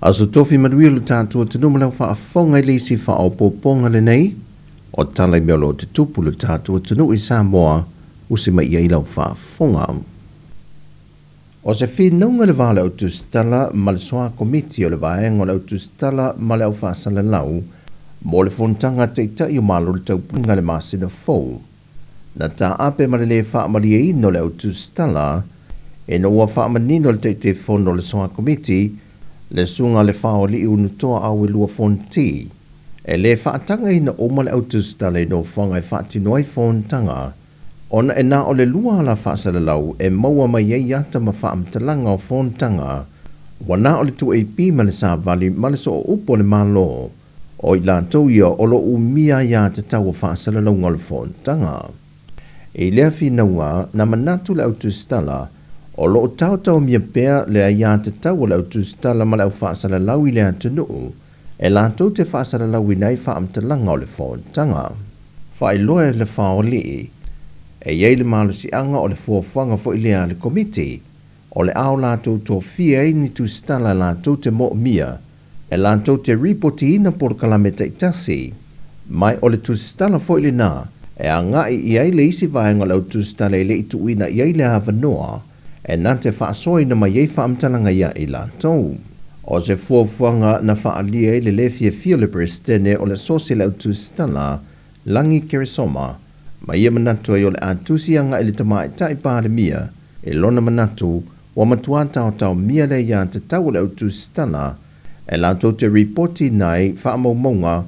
Aso tofi maduilu tātua te numalau whaafonga i lisi whaopoponga le nei, o talai meolo te tupulu tātua te nui Samoa, usi mai ia ilau whaafonga. O se whinunga le vale au tustala ma le soa komiti o le vaenga le au tustala ma le au whaasala lau, mo le fontanga te itai o malo le taupunga le masina fau. Na tā ape ma le whaamaria ino le au tustala, e no ua whaamanino le te fono le soa komiti, le sunga le whao li unutoa au e lua fonti. E le whaatanga ina oma le au tustala no whanga e whaatino ai fontanga, ona e na o le lua ala whaasala lau e maua mai ei ata ma whaamtalanga o fontanga, wana o le tu e pi ma le sāvali ma le so o upo le malo, o i lātou ia o lo umia ia te tau o whaasala lau ngol fontanga. E lea whinaua na manatu le au tustala, o lo tau mia pea le ia te tau o le au tustala ma le au whaasala lau i lea tunu, e lātou te whaasala lau i nei whaamtalanga o le fontanga. Whailoe le whaoli, e iei le malusi anga o le fuafanga fo i lea le komiti, o le ao lātou tō fia e ni tustala lātou te mo mia, e lātou te ripoti ina por kalameta i tasi. Mai o le tustala fo i le nā, e a ngai i ei le isi vaenga le au tustala i le itu ina i ei le havanoa, e nā te whaasoi na mai ei whaamtalanga ia i lātou. O se fuafanga na whaalia i le lefia fia le prestene o le sosi le au tustala, Langi Keresoma, ma ia manatu ai o le atusianga i le tamai tai pāle mia, e lona manatu, wa matuata o tau mia le ia te tau le au tustala, e lātou te ripoti nai whaamaumonga,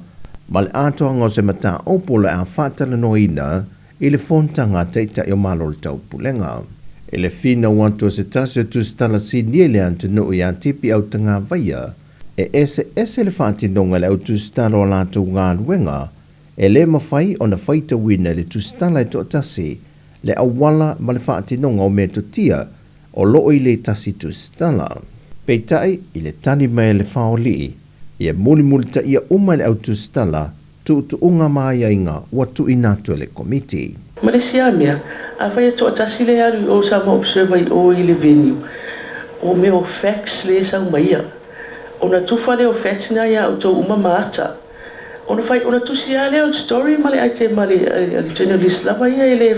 ma le atoanga o se mata opo le a whaatala noina, i le fontanga teita i o malo le tau pulenga. E le fina wanto se tasio tustala si niele ante no i tipi au tanga vaia, e ese le whaatinonga le au tustala o lātou ngā luenga, e le mawhai o na whaita wina le tustala e to tasi, le awala ma le whaatinonga o me tia, o loo i le tasi tustala. Peitai i le tani mai le whaoli, ia muli ta ia uma le au tustala, tu unga mai inga watu inatu le komiti. Malaysia mea, a whai to tasi le aru o sa ma observa i o i le venue, o me o fax le sa umaia, o na tufa le o fax na ia o to uma maata, ona fai ona tusi ale o story male ai te male journalist lava ia ele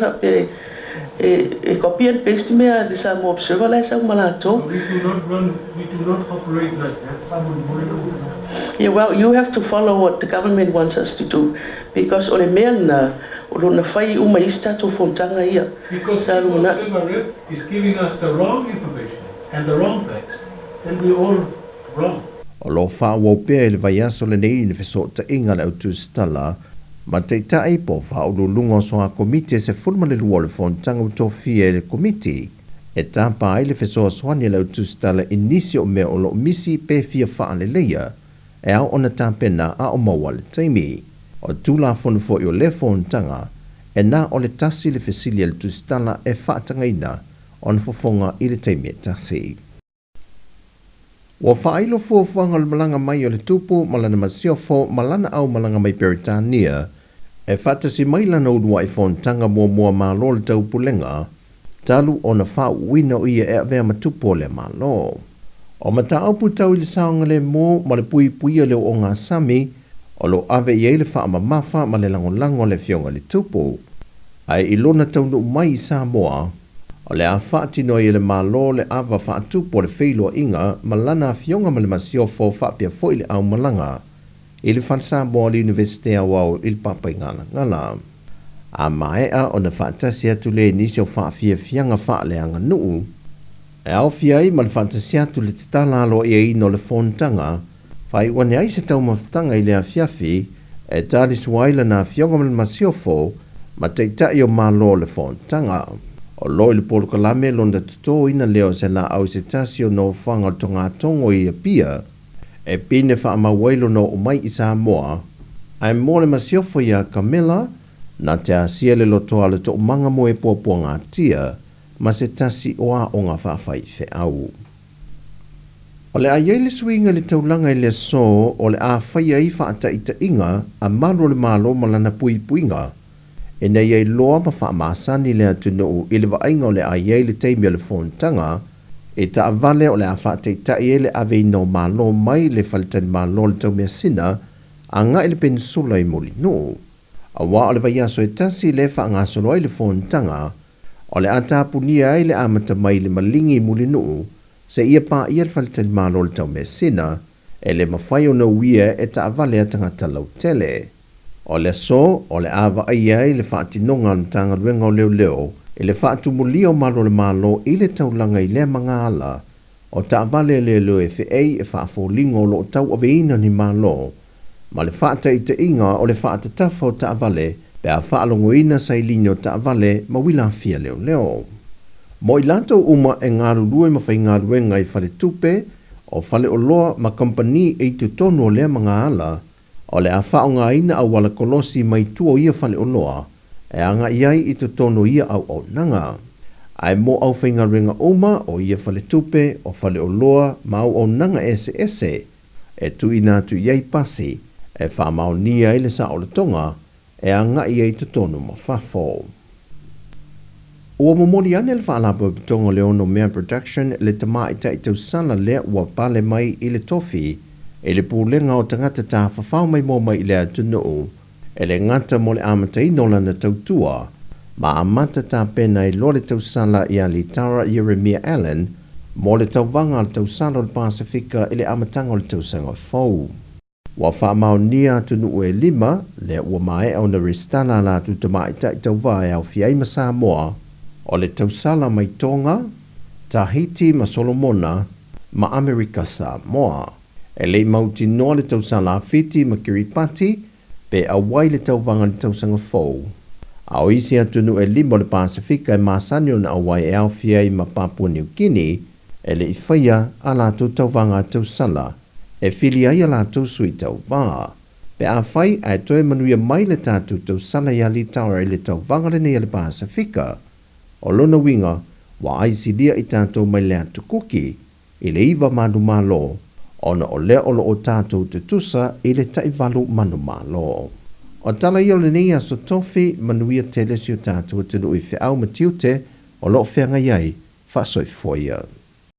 e copy and paste me a sa mo observer la sa malato. We do not operate like that. Yeah, well, you have to follow what the government wants us to do, because ole mena ona fai uma ista to fontanga ia. Because Silver is giving us the wrong information and the wrong facts, and we all wrong. O lo whāua pēr le vai aso le nei ni whesota inga le au tustala, ma te tai po whaulu lungo soa komite se fulma le lua le fontanga utofia le komiti, e tāpā ai le whesoa soani le au tustala inisi o mea o lo misi pe fia wha le leia, e au ona tāpena a o maua le taimi, o tūla fonu fo i o le fontanga, e nā o le tasi le whesilia le tustala e whaatangaina, o na fofonga i le taimi e tasi. Wa whailo fuafanga le malanga mai o le tupu malana masiofo malana au malanga mai Peritania, e whatasi mai lana udua i fontanga mua malo le tau pulenga, talu o na wha wina o ia e avea matupo le malo. O mata au putau i le saonga le mo ma le pui o le o ngā sami, o lo ave i le wha mamafa ma le lango le fionga le tupu. Ai ilona taunu mai i Samoa, o le a whaatino i le malo le awa whaatupo le whilo inga malana fionga ma le masiofo whaapia fo i le au malanga i le Samoa le Universite Awau i le papai ngala. A maea o na whaatasi atu le nisi o whaafia fianga wha le anga nuu, e au fiai ma le whaatasi atu le titalalo i ino le fontanga, whai wane ai se tau maftanga i le a fiafi, e tari suaila na fionga ma le masiofo ma te itai o malo le fontanga. O loi le polo kalame londa tuto ina leo se la au se tasio no whanga tonga tongo i a pia, e pine wha amawelo no umai i Samoa, ai mole masiofo ia Camilla, na te asia le lotoa le to manga mo e pōpua ngā tia, ma se tasi o a o ngā whawhai whe au. O le aiei le suinga le taulanga i le so, o le a whaia i whaata ita inga, a malo le malo malana pui puinga, e nei ei loa ma wha maasani le atu no i le vainga o le aiei le teimia le fontanga, e ta vale o le afa te tai ele ave no malo mai le faltan malo le tau mea sina anga ele pensula i moli no. A wa o le vai aso e tasi le fa anga solo le fontanga o le ata punia ele amata mai le malingi i moli no se ia pa ia le faltan malo le tau mea sina e le mawhai o na uia e ta vale a tangata lau tele. O le so o le ava ai le fa atinonga le tanga luenga o leo leo e le whaatu muli o malo le malo i le taulanga i le mga ala o ta vale le leo e whee e whaafolingo lo tau aveina ni malo ma le whaata i te inga o le whaata tafa o ta vale pe a whaalongoina sa i lino ta vale ma wila fia leo leo. Mo i lato uma e ngaru lue ma whai ngaru e ngai whale tupe o whale o loa ma kompani e tu tono le mga ala o le a whaonga ina au wala kolosi mai tua ia whale o loa e anga iai i te tono ia au nanga. Ai mo au whainga ringa oma o ia whale tupe o whale o loa ma au nanga ese e tu ina tu iai pasi e whamao nia ile sa o le tonga e anga iai te tono ma whafo. Ua momori ane le whaalapo e pitonga le ono mea production le tama i tai tau sala lea ua pale mai i le tofi e le pūlenga o tangata tā whawhau mai mō mai i le atunu e le ngata mo le amata ino lana tautua ma amata tā pena i lo le tausala i a li Tara Jeremiah Allen mo le tauvanga le tausala o le Pasifika i le amatanga o le tausanga fau. Wa whaamau nia atunu e lima le ua mai au na ristana la tu tamai tai tauvai au fiai ma Samoa o le tausala mai Tonga, Tahiti ma Solomona ma Amerika Samoa. E le mauti noa le tausala Fiti ma Kiribati pe awai le tauvanga le tausanga fau. A o isi atunu e limo le Pasifika e masanio na awai e awhia i ma Papua New Guinea e le iwhaia a la tu tauvanga tausala e filia i a la tu sui tauvaa. Pe a whai a toe manuia mai le tatu tausala i a li Tara i le tauvanga le nei le Pasifika. O lona winga wa aisi lia i tatu mai le atu kuki i le iwa manu malo ona o lea olo o tātou te tusa i le taiwalu manu malo. O tala i o le nei aso tofi manuia telesi o tātou te nui whiau matiute o lo whianga iai whasoi foia.